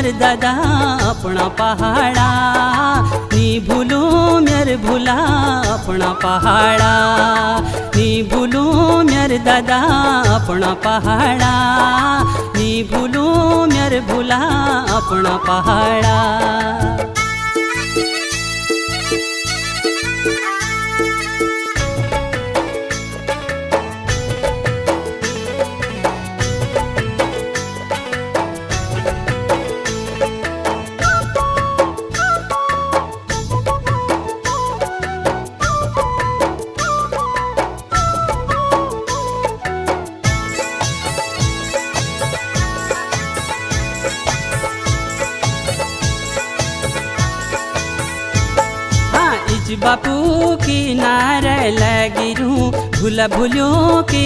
मेर दादा अपना पहाड़ा, नी भूलू मेर भूला अपना पहाड़ा, नी भूलू मेर दादा अपना पहाड़ा, नी भूलू मेर भूला अपना पहाड़ा। बापू की नारे लगी रू भूला भूलो की